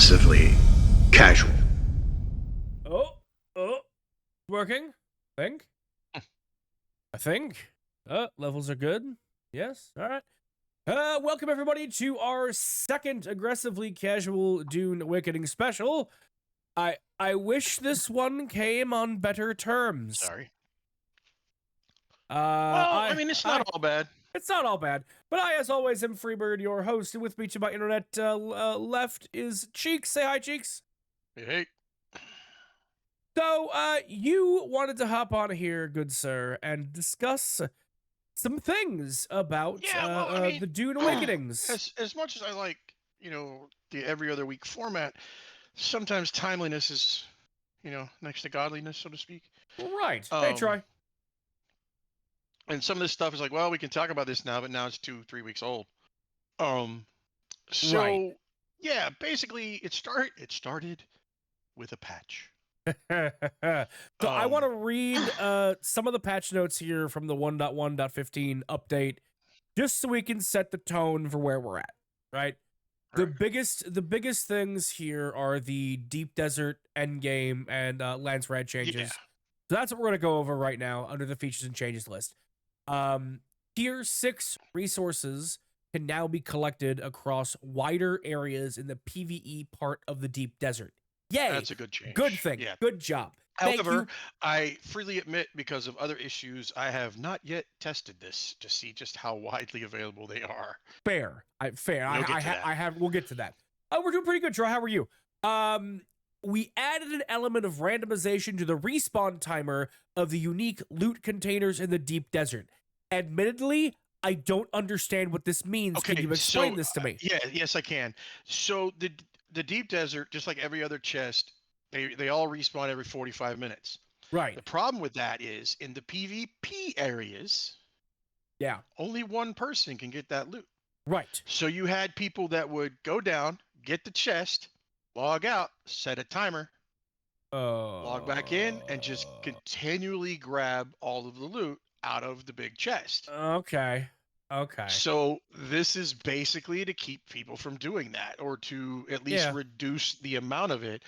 aggressively casual. Oh, working. I think. Levels are good. Yes. All right. Welcome everybody to our second aggressively casual Dune Awakening special. I wish this one came on better terms. Sorry. I mean, it's not all bad. It's not all bad. But I, as always, am FreeBird, your host, and with me to my internet left is Cheeks. Say hi, Cheeks. Hey. So, you wanted to hop on here, good sir, and discuss some things about the Dune Awakenings. As much as I like, the every other week format, sometimes timeliness is, next to godliness, so to speak. Right. Hey, Troy. And some of this stuff is like, well, we can talk about this now, but now it's 2-3 weeks old. So Right. yeah, basically it started with a patch. So I want to read some of the patch notes here from the 1.1.15 update, just so we can set the tone for where we're at. Right. The biggest things here are the deep desert endgame and lance rad changes. Yeah. So that's what we're gonna go over right now under the features and changes list. Tier 6 resources can now be collected across wider areas in the PvE part of the deep desert. Yay! That's a good change. Good thing. Yeah. Good job. However, I freely admit, because of other issues, I have not yet tested this to see just how widely available they are. Fair. Fair. We'll get to that. We're doing pretty good, Troy. How are you? We added an element of randomization to the respawn timer of the unique loot containers in the deep desert. Admittedly, I don't understand what this means. Okay, Can you explain this to me? Yes, I can. So the deep desert, just like every other chest, they all respawn every 45 minutes. Right. The problem with that is in the PvP areas, only one person can get that loot. Right. So you had people that would go down, get the chest, log out, set a timer, log back in, and just continually grab all of the loot out of the big chest. Okay. So this is basically to keep people from doing that, or to at least reduce the amount of it.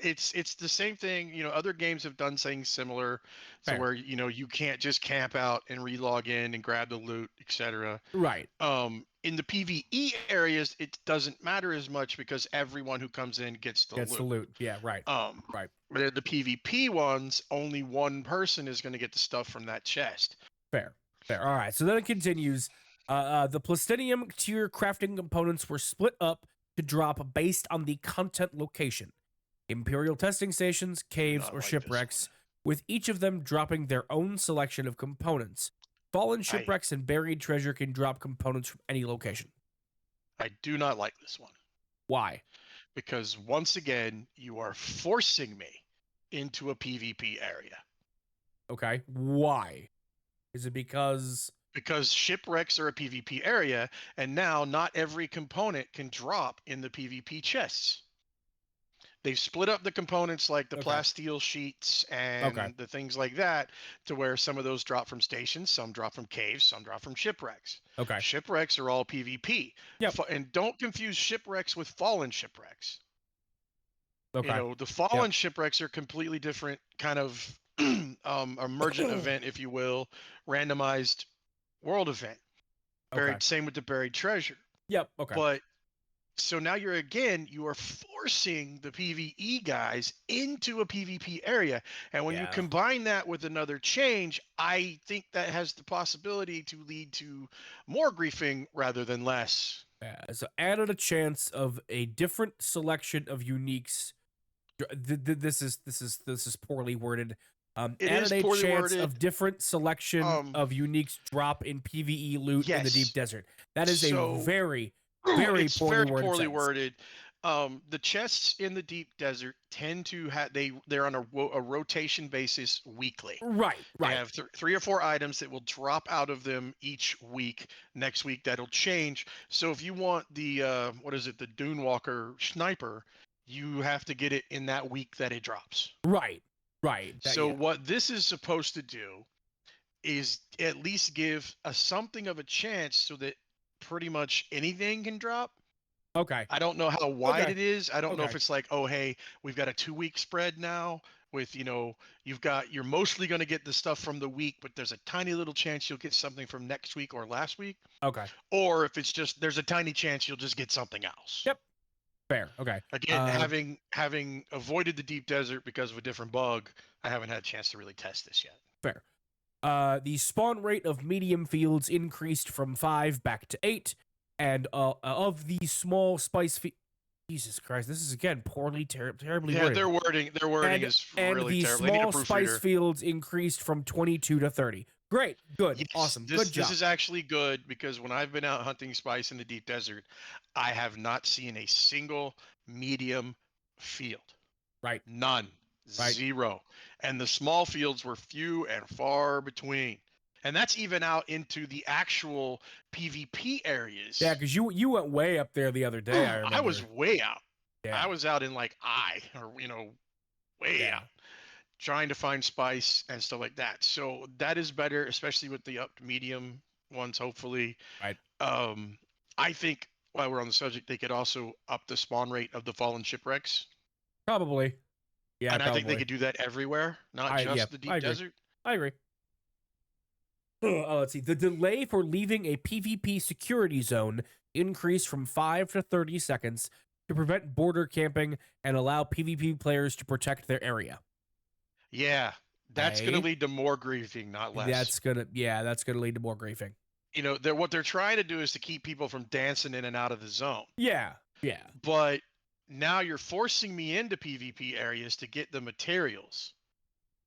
It's the same thing. Other games have done things similar, to where you can't just camp out and relog in and grab the loot, etc. Right. In the PvE areas, it doesn't matter as much because everyone who comes in gets the loot. Yeah. Right. Right. But in the PvP ones, only one person is going to get the stuff from that chest. Fair. All right. So then it continues. The Plastinium tier crafting components were split up to drop based on the content location. Imperial testing stations, caves, or shipwrecks, with each of them dropping their own selection of components. Fallen shipwrecks and buried treasure can drop components from any location. I do not like this one. Why? Because once again, you are forcing me into a PvP area. Okay. Why? Is it because shipwrecks are a PvP area, and now not every component can drop in the PvP chests. They've split up the components like the plasteel sheets and the things like that, to where some of those drop from stations, some drop from caves, some drop from shipwrecks. Okay. Shipwrecks are all PvP. Yep. And don't confuse shipwrecks with fallen shipwrecks. Okay. The fallen shipwrecks are completely different kind of emergent event, if you will, randomized world event. Same with the buried treasure. Yep. Okay. But so now you are forcing the PvE guys into a PvP area. And when you combine that with another change, I think that has the possibility to lead to more griefing rather than less. Yeah, so added a chance of a different selection of uniques. This is poorly worded. Added a chance of different selection of uniques drop in PvE loot in the deep desert. That is a very poorly worded. The chests in the deep desert tend to have they're on a rotation basis weekly. Right. They have 3 or 4 items that will drop out of them each week. Next week that'll change. So if you want the the Dune Walker sniper, you have to get it in that week that it drops. Right. What this is supposed to do is at least give something of a chance, so that pretty much anything can drop. Okay. I don't know how wide Okay. it is. I don't know if Okay. it's like, oh, hey, we've got a 2-week spread now with, you're mostly going to get the stuff from the week, but there's a tiny little chance you'll get something from next week or last week. Okay. Or if it's just, there's a tiny chance you'll just get something else. Yep. Fair. Okay. Again, having avoided the deep desert because of a different bug, I haven't had a chance to really test this yet. Fair. The spawn rate of medium fields increased from 5 back to 8, and of the small spice Jesus Christ, this is again terribly Yeah, worded. their wording is really the terrible. They need a small spice proofreader. fields increased from 22 to 30. Great, good, Yes, awesome, this good job. this is actually good because when I've been out hunting spice in the deep desert, I have not seen a single medium field. Right. None. Right. Zero. And the small fields were few and far between. And that's even out into the actual PvP areas. Yeah, because you went way up there the other day. I remember. I was way out. Yeah. I was out in like way out, trying to find spice and stuff like that. So that is better, especially with the up to medium ones, hopefully. Right. I think while we're on the subject, they could also up the spawn rate of the fallen shipwrecks. Probably. Yeah, And I think they probably. could do that everywhere, not just the deep desert. I agree. Let's see. The delay for leaving a PvP security zone increased from 5 to 30 seconds to prevent border camping and allow PvP players to protect their area. Yeah, that's going to lead to more griefing, not less. That's gonna lead to more griefing. What they're trying to do is to keep people from dancing in and out of the zone. Yeah. But now you're forcing me into PvP areas to get the materials.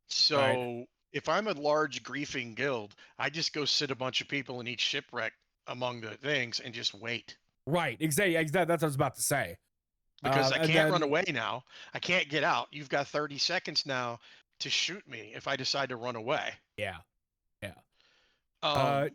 So if I'm a large griefing guild, I just go sit a bunch of people in each shipwreck among the things and just wait. Right. Exactly. That's what I was about to say. Because I can't run away now. I can't get out. You've got 30 seconds now to shoot me if I decide to run away. Yeah.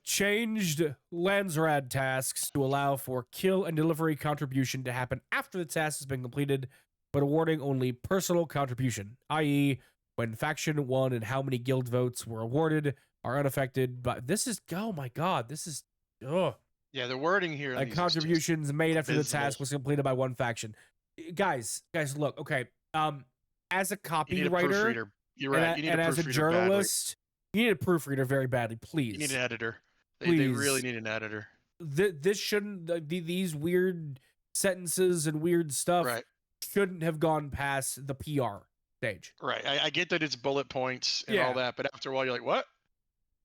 Changed Landsrad tasks to allow for kill and delivery contribution to happen after the task has been completed, but awarding only personal contribution, i.e., when faction won and how many guild votes were awarded are unaffected. But this is, oh my god, this is, ugh. Yeah, the wording here. Like contributions made after the task was completed by one faction. Guys, look, okay. As a copywriter, you're right. You need and a as a journalist, you need a proofreader very badly. Please, you need an editor. Please. They really need an editor. This shouldn't. These weird sentences and weird stuff shouldn't have gone past the PR stage. Right. I get that it's bullet points and all that, but after a while, you're like, what?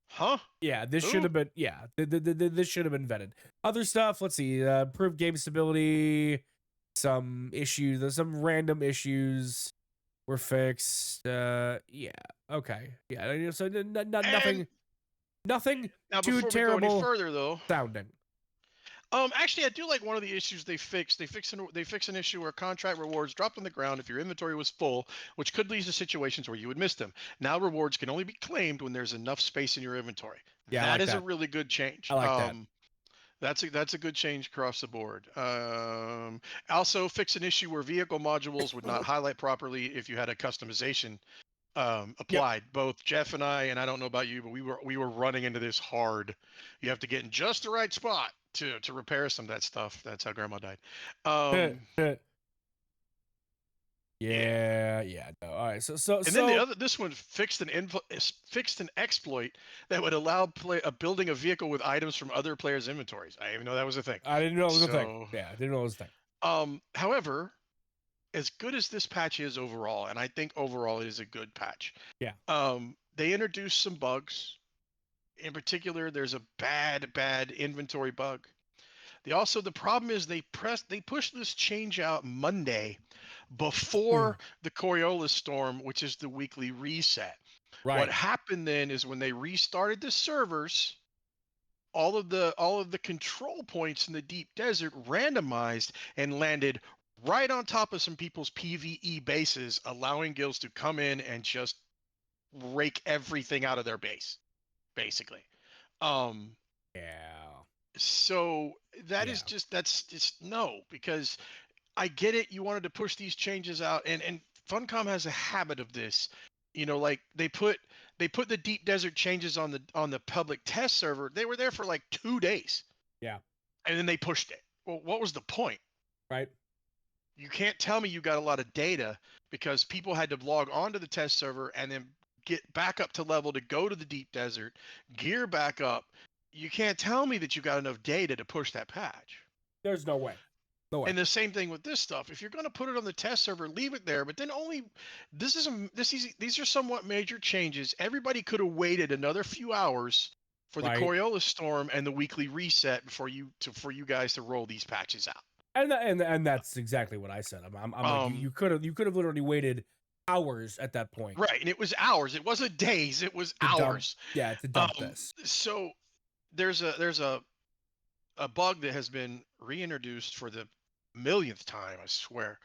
Huh? Yeah, this should have been. Yeah, this should have been vetted. Other stuff. Let's see. Improved game stability. Some issues. Some random issues were fixed. Yeah. Okay. Yeah. So nothing. Nothing now, too before terrible. We go any further, though. Sounding. Actually, I do like one of the issues they fixed. They fix an issue where contract rewards dropped on the ground if your inventory was full, which could lead to situations where you would miss them. Now rewards can only be claimed when there's enough space in your inventory. Yeah, that is a really good change. I like that. That's a good change across the board. Also, fix an issue where vehicle modules would not highlight properly if you had a customization applied. Yep. Both Jeff and I don't know about you, but we were running into this hard. You have to get in just the right spot to repair some of that stuff. That's how Grandma died. Yeah. No. All right. So then this one fixed an exploit that would allow building a vehicle with items from other players' inventories. I didn't even know that was a thing. I didn't know it was a thing. Yeah, I didn't know it was a thing. However, as good as this patch is overall, and I think overall it is a good patch. Yeah. They introduced some bugs. In particular, there's a bad inventory bug. The problem is they pushed this change out Monday before the Coriolis storm, which is the weekly reset. Right. What happened then is when they restarted the servers, all of the control points in the deep desert randomized and landed right on top of some people's PvE bases, allowing guilds to come in and just rake everything out of their base, basically. So that's just no, because I get it. You wanted to push these changes out, and Funcom has a habit of this. Like they put the deep desert changes on the public test server. They were there for like 2 days. Yeah. And then they pushed it. Well, what was the point? Right. You can't tell me you got a lot of data because people had to log onto the test server and then get back up to level to go to the deep desert, gear back up. You can't tell me that you got enough data to push that patch. There's no way. No way. And the same thing with this stuff. If you're going to put it on the test server, leave it there. But then only these are somewhat major changes. Everybody could have waited another few hours for the Right. Coriolis storm and the weekly reset for you guys to roll these patches out. And that's exactly what I said. I'm like you could have literally waited hours at that point Right, and it was hours. It wasn't days. It was to dump. hours. Yeah, to dump this. So there's a bug that has been reintroduced for the millionth time. I swear.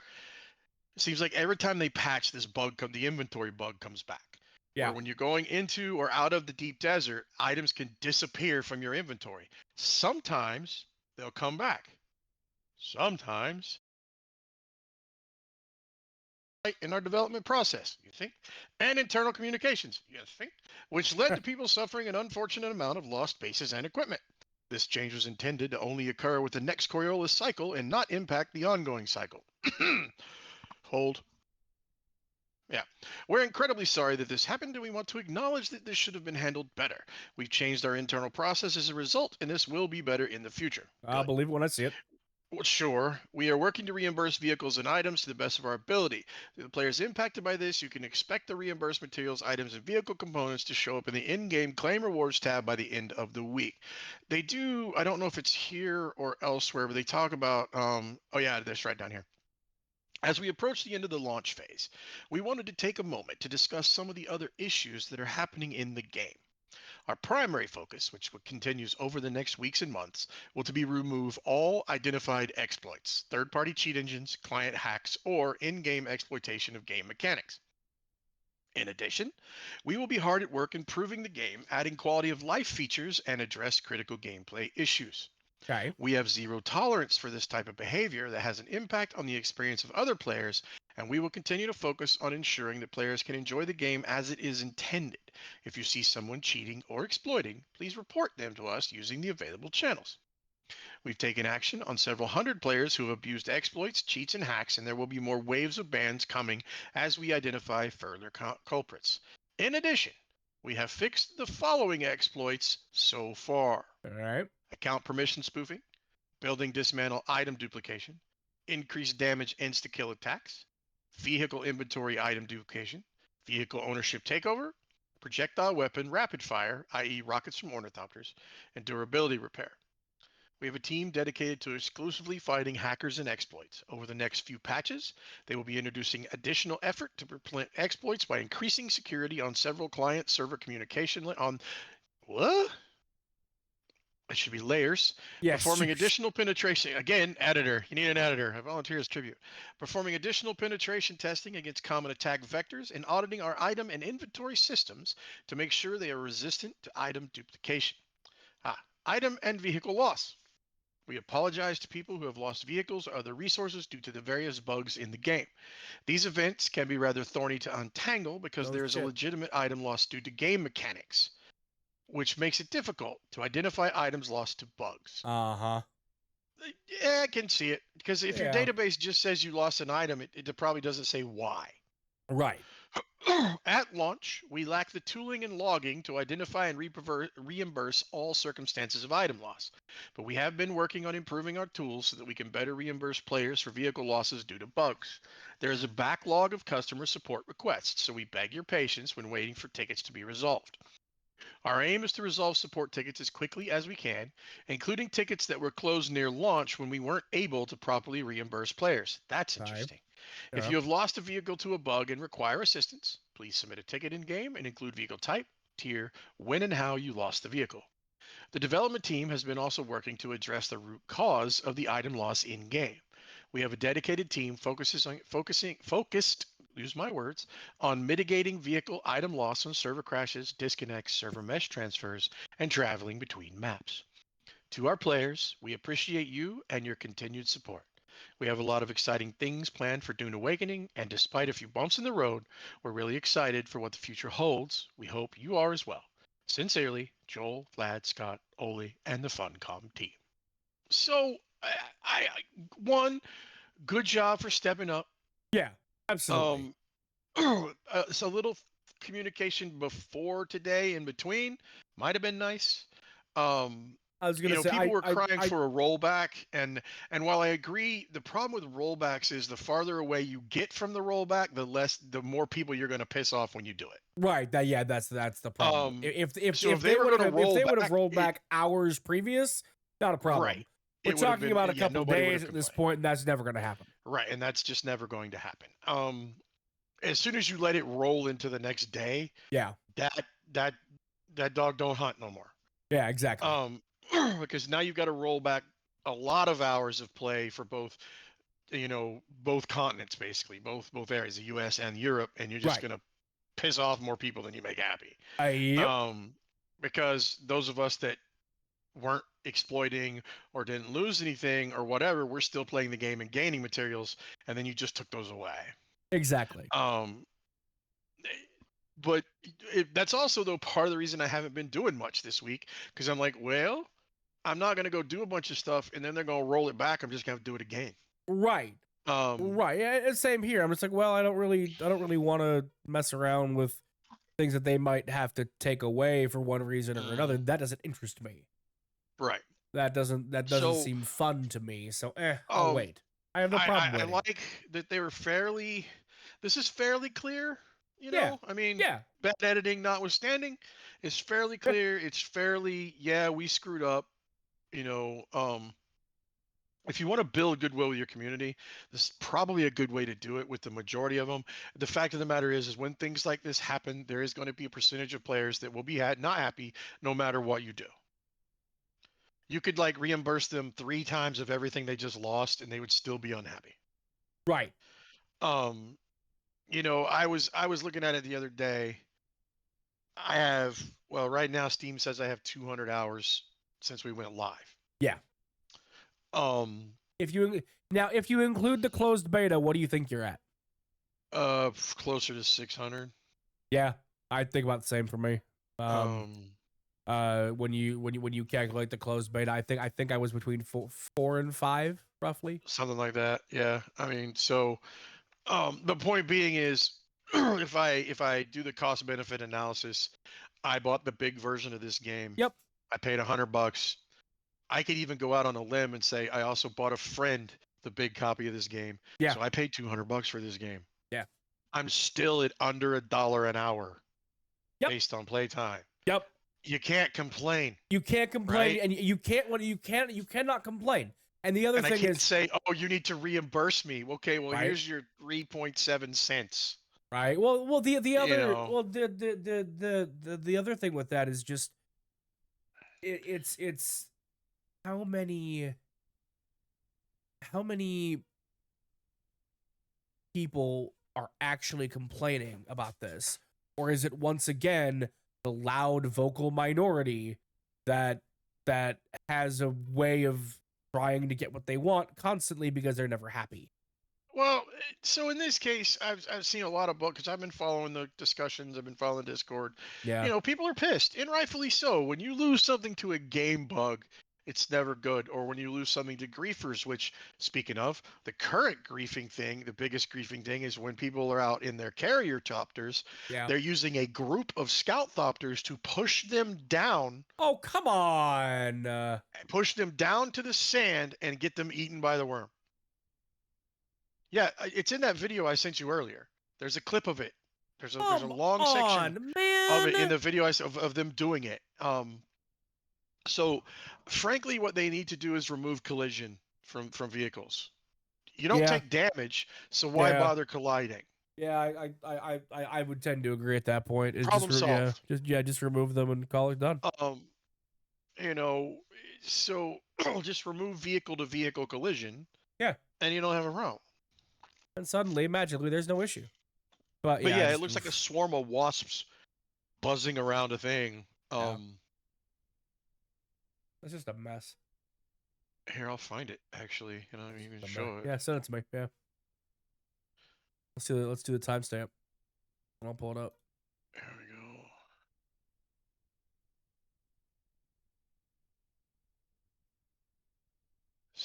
It seems like every time they patch this the inventory bug comes back. Yeah. Where when you're going into or out of the deep desert, items can disappear from your inventory. Sometimes they'll come back. Sometimes in our development process, you think, and internal communications, you think, which led to people suffering an unfortunate amount of lost bases and equipment. This change was intended to only occur with the next Coriolis cycle and not impact the ongoing cycle. Hold. Yeah. We're incredibly sorry that this happened, and we want to acknowledge that this should have been handled better. We've changed our internal process as a result, and this will be better in the future. I'll believe it when I see it. Well, sure. We are working to reimburse vehicles and items to the best of our ability. To the players impacted by this, you can expect the reimbursed materials, items, and vehicle components to show up in the in-game claim rewards tab by the end of the week. They do, I don't know if it's here or elsewhere, but they talk about, oh yeah, that's right down here. As we approach the end of the launch phase, we wanted to take a moment to discuss some of the other issues that are happening in the game. Our primary focus, which continues over the next weeks and months, will to be remove all identified exploits, third-party cheat engines, client hacks, or in-game exploitation of game mechanics. In addition, we will be hard at work improving the game, adding quality of life features, and address critical gameplay issues. Okay. We have zero tolerance for this type of behavior that has an impact on the experience of other players, and we will continue to focus on ensuring that players can enjoy the game as it is intended. If you see someone cheating or exploiting, please report them to us using the available channels. We've taken action on several hundred players who have abused exploits, cheats, and hacks, and there will be more waves of bans coming as we identify further culprits. In addition, we have fixed the following exploits so far. All right. Account permission spoofing, building dismantle item duplication, increased damage insta-kill attacks, vehicle inventory item duplication, vehicle ownership takeover, projectile weapon rapid fire, i.e. rockets from ornithopters, and durability repair. We have a team dedicated to exclusively fighting hackers and exploits. Over the next few patches, they will be introducing additional effort to prevent exploits by increasing security on several client-server communication on what? It should be layers. Yes. Performing additional penetration. Again, editor. You need an editor. I volunteer as tribute. Performing additional penetration testing against common attack vectors and auditing our item and inventory systems to make sure they are resistant to item duplication. Item and vehicle loss. We apologize to people who have lost vehicles or other resources due to the various bugs in the game. These events can be rather thorny to untangle because there is a legitimate item loss due to game mechanics, which makes it difficult to identify items lost to bugs. Uh-huh. Yeah, I can see it. Because if your database just says you lost an item, it probably doesn't say why. Right. At launch, we lack the tooling and logging to identify and reimburse all circumstances of item loss. But we have been working on improving our tools so that we can better reimburse players for vehicle losses due to bugs. There is a backlog of customer support requests, so we beg your patience when waiting for tickets to be resolved. Our aim is to resolve support tickets as quickly as we can, including tickets that were closed near launch when we weren't able to properly reimburse players. That's interesting. If you have lost a vehicle to a bug and require assistance, please submit a ticket in-game and include vehicle type, tier, when and how you lost the vehicle. The development team has been also working to address the root cause of the item loss in-game. We have a dedicated team focused on mitigating vehicle item loss on server crashes, disconnects, server mesh transfers, and traveling between maps. To our players, we appreciate you and your continued support. We have a lot of exciting things planned for Dune Awakening, and despite a few bumps in the road, we're really excited for what the future holds. We hope you are as well. Sincerely, Joel, Vlad, Scott, Oli, and the Funcom team. So, one, good job for stepping up. Yeah, absolutely. So a little communication before today in between might have been nice. I was gonna say, People were crying I for a rollback, and while I agree, the problem with rollbacks is the farther away you get from the rollback, the more people you're going to piss off when you do it. right. Yeah, that's the problem. So if If they they were would going to have if roll they would have back, rolled back hours previous, not a problem. right, We're it would have talking been, about a yeah, couple nobody would have days at this complained. point, and that's never gonna happen. Right, and that's just never going to happen. As soon as you let it roll into the next day, Yeah, that that that dog don't hunt no more. yeah, exactly. Um, because now you've got to roll back a lot of hours of play for both continents, basically, both areas, the U.S. and Europe, and you're just Right. gonna piss off more people than you make happy. Yep. Because those of us that weren't exploiting or didn't lose anything or whatever, we're still playing the game and gaining materials, and then you just took those away. Exactly. Um, but that's also though part of the reason I haven't been doing much this week, because I'm like, well, I'm not gonna go do a bunch of stuff and then they're gonna roll it back. I'm just gonna do it again. Right. Um, Right. Yeah, it's same here. I'm just like, well, I don't really want to mess around with things that they might have to take away for one reason or another. mm, That doesn't interest me. right. That doesn't So, seem fun to me. So, I'll um, wait. I have no problem I waiting. like that they were fairly. This is fairly clear. Yeah. I mean, Yeah. bad editing notwithstanding, it's fairly Yeah. clear. It's fairly, yeah, we screwed up. You know, um, if you want to build goodwill with your community, this is probably a good way to do it with the majority of them. The fact of the matter is when things like this happen, there is going to be a percentage of players that will be not happy no matter what you do. You could like reimburse them 3 times of everything they just lost, and they would still be unhappy. Right. Um, I was looking at it the other day. I have, well, right now Steam says I have 200 hours since we went live. Yeah. Um, If you include the closed beta, what do you think you're at? closer to 600. Yeah, I think about the same for me. Um, When you calculate the closed beta, I think I was between four and five roughly. something like that. Yeah. I mean, so the point being is if I do the cost benefit analysis, I bought the big version of this game. Yep. I paid $100. I could even go out on a limb and say I also bought a friend the big copy of this game. Yeah. So I paid $200 for this game. Yeah. I'm still at under $1 an hour Yep. based on playtime. Yep. You can't complain. You can't complain, Right? and you cannot complain. And the other And I thing can't is, say, oh, you need to reimburse me. Okay, well, right, here's your 3.7 cents. right. Well, the You other, know, well, the other thing with that is just it's how many people are actually complaining about this, or is it once again the loud vocal minority that has a way of trying to get what they want constantly because they're never happy? well, so in this case, I've seen a lot of books because I've been following the discussions. I've been following Discord. Yeah. People are pissed, and rightfully so. When you lose something to a game bug, it's never good. Or when you lose something to griefers, which, speaking of, the current griefing thing, the biggest griefing thing is when people are out in their carrier chopters, Yeah. they're using a group of scout thopters to push them down, Oh, come on. to the sand and get them eaten by the worm. Yeah, it's in that video I sent you earlier. There's a clip of it. There's a Come long section on, of it in man. the video of them doing it. So frankly, what they need to do is remove collision from vehicles. You don't Yeah. take damage, so why Yeah. bother colliding? Yeah, I would tend to agree at that point. Is Problem solved. just remove them and call it done. Um, you know, so just remove vehicle to vehicle collision. Yeah. And you don't have a problem. And suddenly, magically, there's no issue. But But yeah, yeah, it looks like a swarm of wasps buzzing around a thing. Yeah. It's just a mess. Here, I'll find it actually, and I'll even show it. Yeah, send it to me. Yeah. Let's do the timestamp. I'll pull it up. There we go.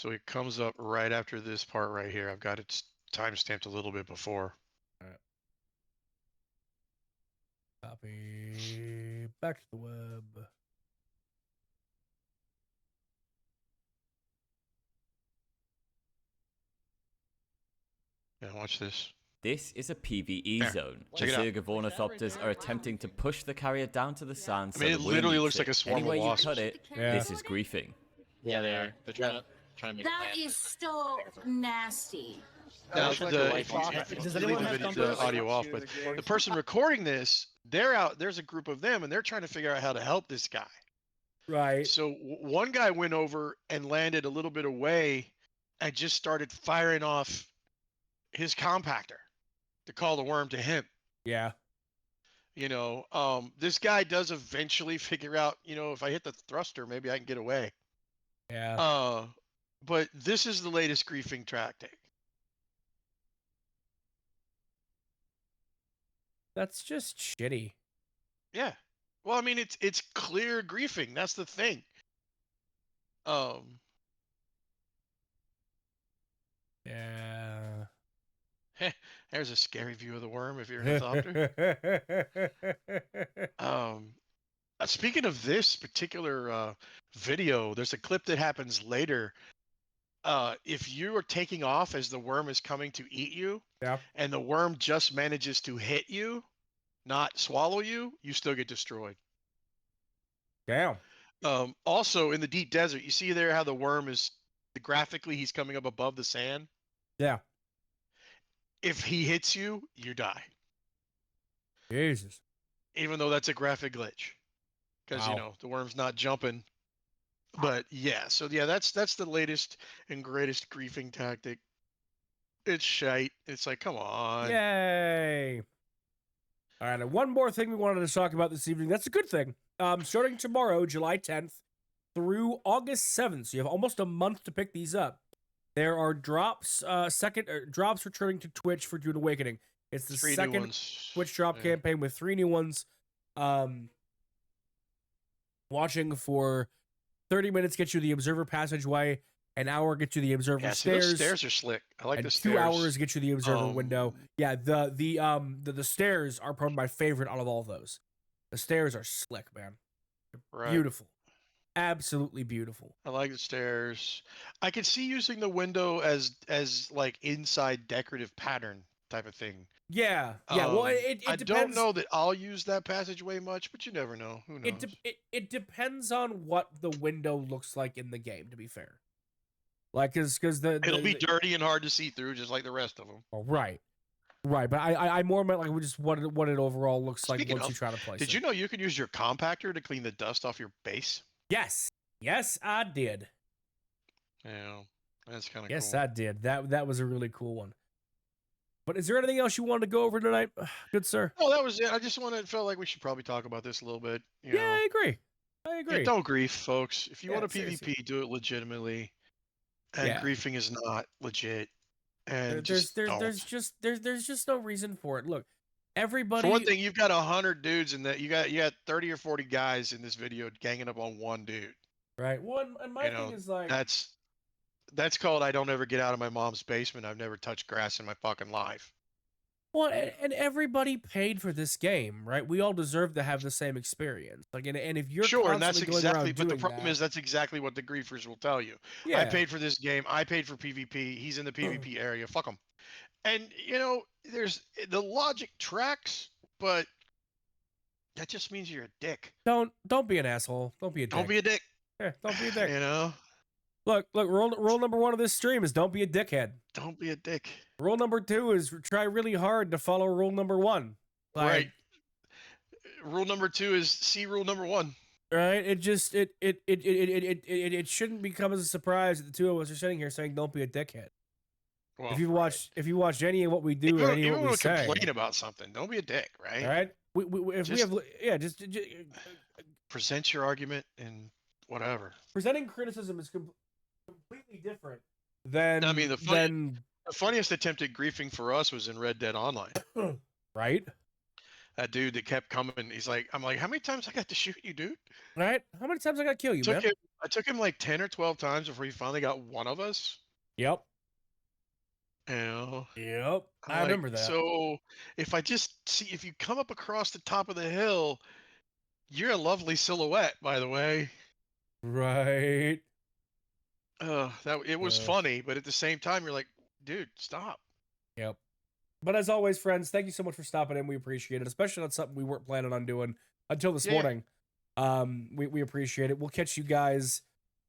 So it comes up right after this part right here. I've got it timestamped a little bit before. Copy back to the web. Yeah, watch this. This is a PvE There. zone. Check The it out. Zergov ornithopters are attempting to push the carrier down to the sand. I mean, so it the worm literally eats looks like it. a swarm of Anywhere you wasps. cut it, Yeah. this is griefing. Yeah, they are. They're trying to make That is so nasty. Now, looks like the, a white if you, fox. if you Does leave anyone the, have video, the compass? audio off, but the person recording this, they're out. There's a group of them, and they're trying to figure out how to help this guy. Right. So one guy went over and landed a little bit away, and just started firing off his compactor to call the worm to him. Yeah. You know, this guy does eventually figure out, you know, if I hit the thruster, maybe I can get away. Yeah. But this is the latest griefing tactic. That's just shitty. Yeah. Well, I mean, it's clear griefing. That's the thing. Yeah. There's a scary view of the worm if you're an ornithopter. Speaking of this particular video, there's a clip that happens later. If you are taking off as the worm is coming to eat you, Yeah. and the worm just manages to hit you, not swallow you, you still get destroyed. Damn. Also, in the deep desert, you see there how the worm is graphically he's coming up above the sand. Yeah. If he hits you, you die. Jesus. Even though that's a graphic glitch, because you Wow. know the worm's not jumping. But yeah, so yeah, that's the latest and greatest griefing tactic. It's shite. It's like, come on. Yay. All right, and one more thing we wanted to talk about this evening. That's a good thing. Starting tomorrow, July 10th, through August 7th, so you have almost a month to pick these up. There are drops, drops returning to Twitch for Dune Awakening. It's the 3 new second ones. Twitch drop Yeah. campaign with 3 new ones. Watching for 30 minutes gets you the Observer Passageway. An hour gets you the Observer Yeah, see, those Stairs. stairs are slick. I like And the 2 stairs. hours get you the Observer window. Um, Yeah, the stairs are probably my favorite out of all of those. The stairs are slick, man. Right. Beautiful. Absolutely beautiful. I like the stairs. I could see using the window as like inside decorative pattern type of thing. Yeah. Yeah. Well, it I depends. don't know that I'll use that passageway much, but you never know. Who knows? It depends on what the window looks like in the game, to be fair. Like, because It'll be dirty and hard to see through, just like the rest of them. Oh, right. Right. But I more meant like just what it overall looks like Speaking once you of, try to place Did it. you know you can use your compactor to clean the dust off your base? Yes. Yes, I did. Yeah, that's kind of Yes, cool. I did. That was a really cool one. But is there anything else you wanted to go over tonight, good sir? No, that was it. I just felt like we should probably talk about this a little bit. You Yeah, know. I agree. I Yeah, agree. don't grief, folks. If you Yeah, want a seriously. PvP, do it legitimately. And Yeah. griefing is not legit. And There's don't. there's just no reason for it. Look, everybody. For one thing, you've got 100 dudes in that. You got 30 or 40 guys in this video ganging up on one dude. Right. One and my You thing know, is like That's called I don't ever get out of my mom's basement. I've never touched grass in my fucking life. well, and everybody paid for this game, right? We all deserve to have the same experience. Like, and if you're Sure, and that's constantly going exactly. around But the doing problem that, is that's exactly what the griefers will tell you. yeah, I paid for this game. I paid for PvP. He's in the PvP area. Fuck him. And you know, there's the logic tracks, but that just means you're a dick. don't be an asshole. Don't be a dick. Don't be a dick. Yeah, don't be a dick. You know, Look. Rule number 1 of this stream is don't be a dickhead. don't be a dick. Rule number 2 is try really hard to follow rule number 1. Like, Right. Rule number 2 is see rule number 1. Right. It shouldn't become as a surprise that the two of us are sitting here saying don't be a dickhead. Well, If you watch any of what we do or any of even what we want to say, complain about something, don't be a dick, right? all right. If we Just- have just Present your argument and whatever. presenting criticism is completely different than I mean, The funniest attempt at griefing for us was in Red Dead Online. right. that dude that kept coming. He's like, I'm like, how many times I got to shoot you, dude? Right? How many times I gotta kill you, man? I took him like 10 or 12 times before he finally got one of us. Yep. You know, Yep. I'm I like, remember that. so if I just see if you come up across the top of the hill, you're a lovely silhouette, by the way. Right. That it was funny, but at the same time, you're like, dude, stop. Yep. But as always, friends, thank you so much for stopping in. We appreciate it, especially on something we weren't planning on doing until this Yeah. morning. We appreciate it. We'll catch you guys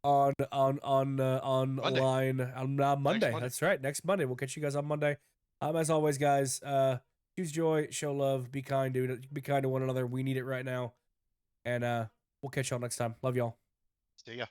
on Monday. line on Monday. Monday. That's right, next Monday. We'll catch you guys on Monday. As always, guys, choose joy, show love, be kind, dude. Be kind to one another. We need it right now. And we'll catch y'all next time. Love y'all. See ya.